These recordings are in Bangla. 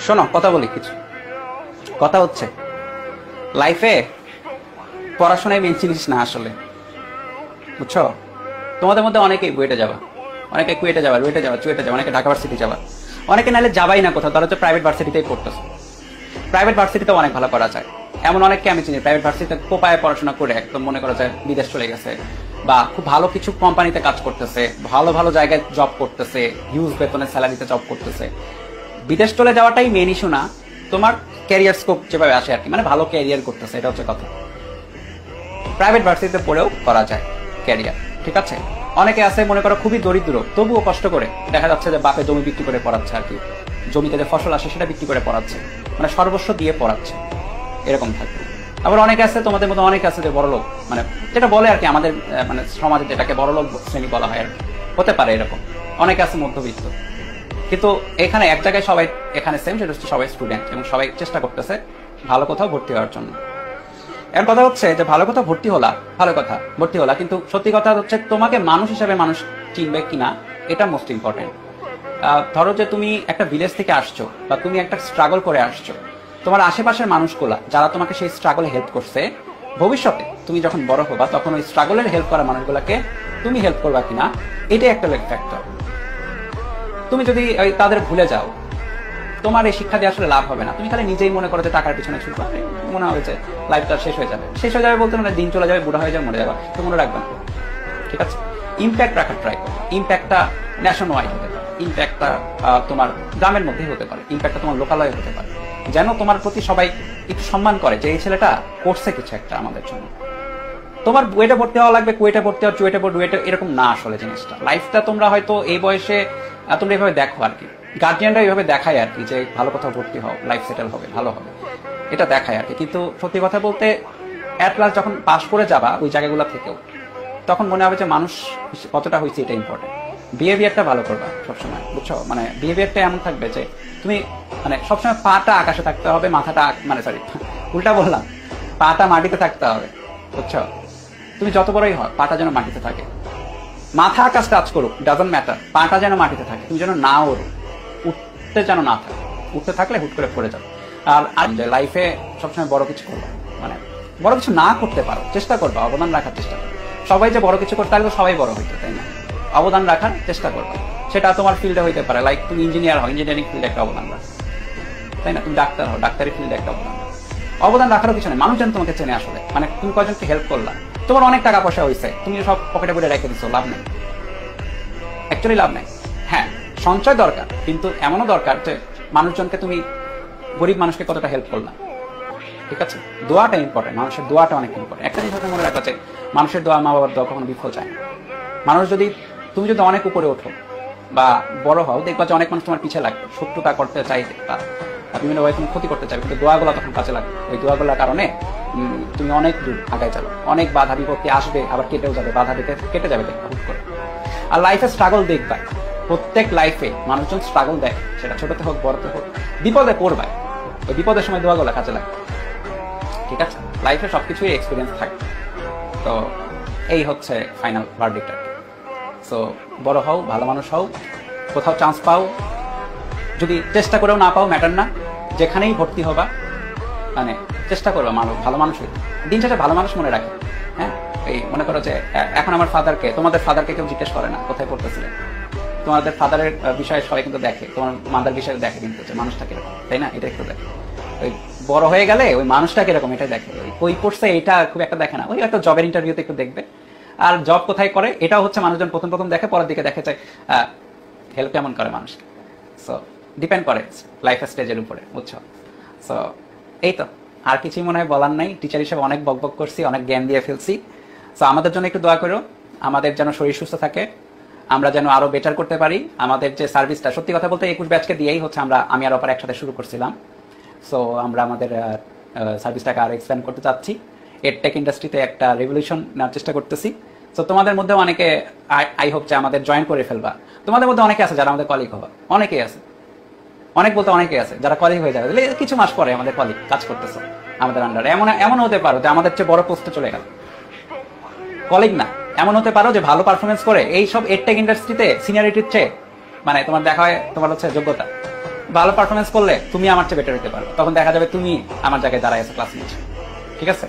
শোনো, কথা বলি কিছু। কথা হচ্ছে লাইফে পড়াশোনায় মেন জিনিস না আসলে, বুঝছো? তোমাদের মধ্যে অনেকেই বুয়েটে যাবা, অনেকে কুয়েটে যাবা, রুয়েটে যাবা, চুয়েটে যাবা, অনেকে ঢাকা ভার্সিটি যাবা, অনেকে নাহলে যাবাই না কোথাও, তারা হচ্ছে প্রাইভেট ভার্সিটিতেই পড়তেছে। প্রাইভেট ভার্সিটিতেও অনেক ভালো করা যায়, এমন অনেককে আমি চিনি প্রাইভেট ভার্সিটিতে কোপায় পড়াশোনা করে একদম মনে করা যায় বিদেশ চলে গেছে, বা খুব ভালো কিছু কোম্পানিতে কাজ করতেছে, ভালো ভালো জায়গায় জব করতেছে, হিউজ বেতনের স্যালারিতে জব করতেছে। বিদেশ চলে যাওয়াটাই মেন ইস্যু না, তোমার ক্যারিয়ার স্কোপ যেভাবে আসে আর কি, মানে ভালো ক্যারিয়ার করতেছে, এটা হচ্ছে কথা। প্রাইভেট ভার্সিটিতে পড়েও করা যায় ক্যারিয়ার, ঠিক আছে? অনেকে আছে মনে করো খুবই দরিদ্র, তবুও কষ্ট করে দেখা যাচ্ছে যে বাপে জমি বিক্রি করে পড়াচ্ছে আর কি, জমিতে যে ফসল আসে সেটা বিক্রি করে পড়াচ্ছে, মানে সর্বস্ব দিয়ে পড়াচ্ছে, এরকম থাকে। আবার অনেকে আছে, তোমাদের মধ্যে অনেকে আছে যে বড়লোক, মানে যেটা বলে আর কি আমাদের মানে সমাজে যেটাকে বড়লোক শ্রেণী বলা হয় আর কি, হতে পারে এরকম। অনেকে আছে মধ্যবিত্ত, কিন্তু এখানে এক জায়গায় সবাই এখানে সেম, সেটা হচ্ছে সবাই স্টুডেন্ট এবং সবাই চেষ্টা করতেছে ভালো কোথাও ভর্তি হওয়ার জন্য। এর কথা হচ্ছে যে ভালো কথা ভর্তি হলা, ভালো কথা ভর্তি হলা, কিন্তু সত্যি কথা হচ্ছে তোমাকে মানুষ হিসেবে মানুষ চিনবে কিনা এটা মোস্ট ইম্পর্টেন্ট। ধরো যে তুমি একটা ভিলেজ থেকে আসছো, বা তুমি একটা স্ট্রাগল করে আসছো, তোমার আশেপাশের মানুষগুলা যারা তোমাকে সেই স্ট্রাগলে হেল্প করছে, ভবিষ্যতে তুমি যখন বড় হবা তখন ওই স্ট্রাগলের হেল্প করা মানুষগুলাকে তুমি হেল্প করবা কিনা, এটাই একটা ফ্যাক্টর। তুমি যদি তাদের ভুলে যাও, তোমার এই শিক্ষা দিয়ে আসলে লাভ হবে না। তুমি খালি নিজেই মনে করো যে টাকার পিছনে ছুটবা, মনে হবে যে লাইফটা শেষ হয়ে যাবে। শেষ হয়ে যাবে বলতে মানে দিন চলে যাবে, বুড়া হয়ে যাবে, মরে যাবে, তো মনে রাখবে না, ঠিক আছে? ইম্প্যাক্ট রাখার ট্রাই করো। ইম্প্যাক্টটা ন্যাশন ওয়াইড হতে পারে, ইম্প্যাক্টটা তোমার গ্রামের মধ্যেই হতে পারে, ইম্প্যাক্টটা তোমার লোকালয়ে হতে পারে, যেন তোমার প্রতি সবাই একটু সম্মান করে যে এই ছেলেটা করছে কিছু একটা আমাদের জন্য। তোমার বুয়েটে ভর্তি হওয়া লাগবে, কুয়েটে ভর্তি হওয়া, চুয়েটে ডুয়েটে, এরকম না আসলে জিনিসটা। লাইফটা তোমরা হয়তো এই বয়সে তোমরা এইভাবে দেখো আর কি, গার্জিয়ানরা এইভাবে দেখায় আর কি, যে ভালো কোথাও ভর্তি হও, লাইফ সেটেল হবে, ভালো হবে, এটা দেখায় আর কি। কিন্তু সত্যি কথা বলতে অ্যাট লাস্ট যখন পাস করে যাবা ওই জায়গাগুলো থেকেও, তখন মনে হবে যে মানুষ কতটা হয়েছে এটা ইম্পর্টেন্ট। বিহেভিয়ারটা ভালো করবা সবসময়, বুঝছো? মানে বিহেভিয়ারটা এমন থাকবে যে তুমি মানে সবসময় পাটা আকাশে থাকতে হবে, মাথাটা মানে সরি উল্টা বললাম, পাটা মাটিতে থাকতে হবে, বুঝছো? তুমি যত বড়ই হয় পাটা যেন মাটিতে থাকে, মাথা আকাশ টাচ করুক, ডাজন্ট ম্যাটার, পাটা যেন মাটিতে থাকে, তুমি যেন না ওড়ো, উঠতে যেন না থাকে, উঠতে থাকলে হুট করে পড়ে যাবে। আর লাইফে সবসময় বড় কিছু করবা, মানে বড় কিছু না করতে পারো চেষ্টা করবা, অবদান রাখার চেষ্টা করবা। সবাই যে বড় কিছু করতে পারলে সবাই বড় হইতো, তাই না? অবদান রাখার চেষ্টা করবা, সেটা তোমার ফিল্ডে হইতে পারে, লাইক তুমি ইঞ্জিনিয়ার হও, ইঞ্জিনিয়ারিং ফিল্ডে একটা অবদান রাখো, তাই না? তুমি ডাক্তার হও, ডাক্তারি ফিল্ডে একটা অবদান রাখো। অবদান রাখারও কিছু নেই, মানুষজন তোমাকে চেনে আসলে, মানে তুমি কয়জনকে হেল্প করলা, তোমার অনেক টাকা পয়সা হয়েছে, তুমি সব পকেটে পকেটে রেখে দিচ্ছ, লাভ নেই, অ্যাকচুয়ালি লাভ নেই। হ্যাঁ, সঞ্চয় দরকার, কিন্তু এমনও দরকার যে মানুষজনকে তুমি গরিব মানুষকে কতটা হেল্প করলাম, ঠিক আছে? দোয়াটা ইম্পর্টেন্ট, মানুষের দোয়াটা অনেক ইম্পর্টেন্ট। একটা জিনিস মনে রাখা যে মানুষের দোয়া, মা বাবার দোয়া কখনো বিফল যায় না। মানুষ যদি, তুমি যদি অনেক উপরে ওঠো বা বড় হও, দেখবা যে অনেক মানুষ তোমার পিছিয়ে লাগবে, শত্রুতা করতে চাইবে বা বিভিন্ন ভাবে তুমি ক্ষতি করতে চাইবে, কিন্তু দোয়াগুলো তখন কাজে লাগবে। ওই দোয়াগুলোর কারণে তুমি অনেক দূর আগায় যাবে, অনেক বাধা বিপত্তি আসবে, আবার কেটেও যাবে, বাধা কেটে যাবে দেখবা হুট করে। আর লাইফে স্ট্রাগল দেখবা, প্রত্যেক লাইফে মানুষজন স্ট্রাগল দেয়, সেটা ছোটতে হোক বড়তে হোক, বিপদে পড়বে, ওই বিপদের সময় দোয়াগুলো কাজে লাগবে, ঠিক আছে? লাইফে সবকিছুই এক্সপিরিয়েন্স থাকে। তো এই হচ্ছে ফাইনাল ভার্ডিক্ট আর কি। সো বড় হও, ভালো মানুষ হও, কোথাও চান্স পাও, যদি চেষ্টা করেও না পাও ম্যাটার না, যেখানেই ভর্তি হবা মানে চেষ্টা করবা ভালো মানুষ হইতে। দিন শেষে ভালো মানুষ মনে রাখে। হ্যাঁ, এই মনে করো যে এখন আমার ফাদারকে, তোমাদের ফাদারকে কেউ জিজ্ঞেস করে না কোথায় পড়তেছিলেন, তোমাদের ফাদারের বিষয়ে সবাই কিন্তু দেখে, তোমার মাদার বিষয়ে দেখে, কিন্তু মানুষটা কিরকম, তাই না? এটা একটু দেখে। ওই বড় হয়ে গেলে ওই মানুষটা কিরকম এটা দেখে, ওই পড়ছে এটা খুব একটা দেখে না, ওই একটা জবের ইন্টারভিউতে একটু দেখবে। আর জব কোথায় করে এটাও হচ্ছে মানুষজন প্রথম প্রথম দেখে, পরের দিকে দেখে চায় হেল্প কেমন করে মানুষ। সো ডিপেন্ড করে লাইফ স্টেজের উপরে, বুঝছো? সো এই তো, আর কিছুই মনে হয় বলার নাই। টিচার হিসেবে অনেক বকবক করছি, অনেক জ্ঞান দিয়ে ফেলছি। সো আমাদের জন্য একটু দোয়া করো, আমাদের যেন শরীর সুস্থ থাকে, আমরা যেন আরো বেটার করতে পারি। আমাদের যে সার্ভিসটা, সত্যি কথা বলতে 21 ব্যাচকে দিয়েই হচ্ছে আমি আর অপার একসাথে শুরু করছিলাম। সো আমরা আমাদের সার্ভিসটাকে আরো এক্সপ্যান্ড করতে চাচ্ছি, এডটেক ইন্ডাস্ট্রিতে একটা রেভলিউশন নেওয়ার চেষ্টা করতেছি। সো তোমাদের মধ্যেও অনেকে আই হোপ যে আমাদের জয়েন করে ফেলবা। তোমাদের মধ্যে অনেকে আছে যারা আমাদের কলিগ হবা, অনেকেই আছে, অনেক বলতে অনেকেই আছে যারা কলিগ হয়ে যাবে, কিছু মাস পরে আমাদের কলিগ কাজ করতেছে আমাদের আন্ডারে। এমন হতে পারো যে আমাদের চেয়ে বড় পোস্টে চলে গেল, কলিগ না, এমন হতে পারো যে ভালো পারফরমেন্স করে এই সব এডটেক ইন্ডাস্ট্রিতে সিনিয়রিটির চেয়ে, মানে তোমার দেখা হয় তোমার হচ্ছে যোগ্যতা, ভালো পারফরমেন্স করলে তুমি আমার চেয়ে বেটার হতে পারো, তখন দেখা যাবে তুমি আমার জায়গায় দাঁড়ায় আছো ক্লাস নিচ্ছ। ঠিক আছে,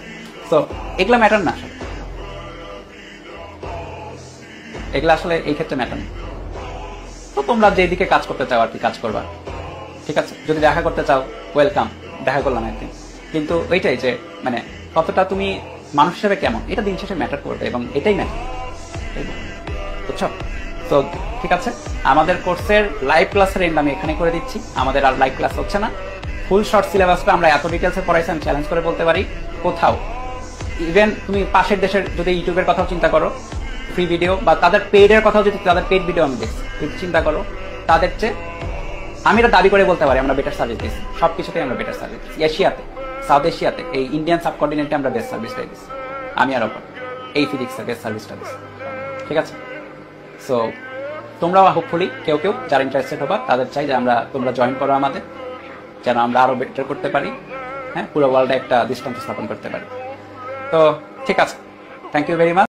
তো এগুলা ম্যাটার না, এগুলা আসলে এই ক্ষেত্রে ম্যাটার না। তো তোমরা যেদিকে কাজ করতে চাও আর কি কাজ করবা। ঠিক আছে, যদি দেখা করতে চাও ওয়েলকাম, দেখা করলাম একদিন, কিন্তু ওইটাই যে মানে কতটা তুমি মানুষ হিসেবে কেমন, এটা দিন শেষে ম্যাটার করবে এবং এটাই ম্যাটার, বুঝছো? তো ঠিক আছে, আমাদের কোর্সের লাইভ ক্লাসের এন্ড আমি এখানে করে দিচ্ছি। আমাদের আর লাইভ ক্লাস হচ্ছে না। ফুল শর্ট সিলেবাসটা আমরা এত ডিটেলসে পড়াইছি, আমি চ্যালেঞ্জ করে বলতে পারি কোথাও, ইভেন তুমি পাশের দেশের যদি ইউটিউবের কথাও চিন্তা করো, ফ্রি ভিডিও বা তাদের পেইডের কথাও যদি, তাদের পেইড ভিডিও আমি দেখছি, যদি চিন্তা করো তাদের চেয়ে আমি এটা দাবি করে বলতে পারি আমরা বেটার সার্ভিস দিচ্ছি। সবকিছুতেই আমরা বেটার সার্ভিস দিচ্ছি। এশিয়াতে, সাউথ এশিয়াতে, এই ইন্ডিয়ান সাবকন্টিনেন্টে আমরা বেস্ট সার্ভিসটাই দিচ্ছি। আমি আর ওপর এই ফিজিক্সের বেস্ট সার্ভিসটা দিচ্ছি। ঠিক আছে, সো তোমরাও হোপফুলি কেউ কেউ যারা ইন্টারেস্টেড হবা তাদের চাই যে তোমরা জয়েন করো আমাদের, যেন আমরা আরো বেটার করতে পারি, হ্যাঁ, পুরো ওয়ার্ল্ডে একটা দৃষ্টান্ত স্থাপন করতে পারি। তো ঠিক আছে, থ্যাংক ইউ ভেরি মাচ।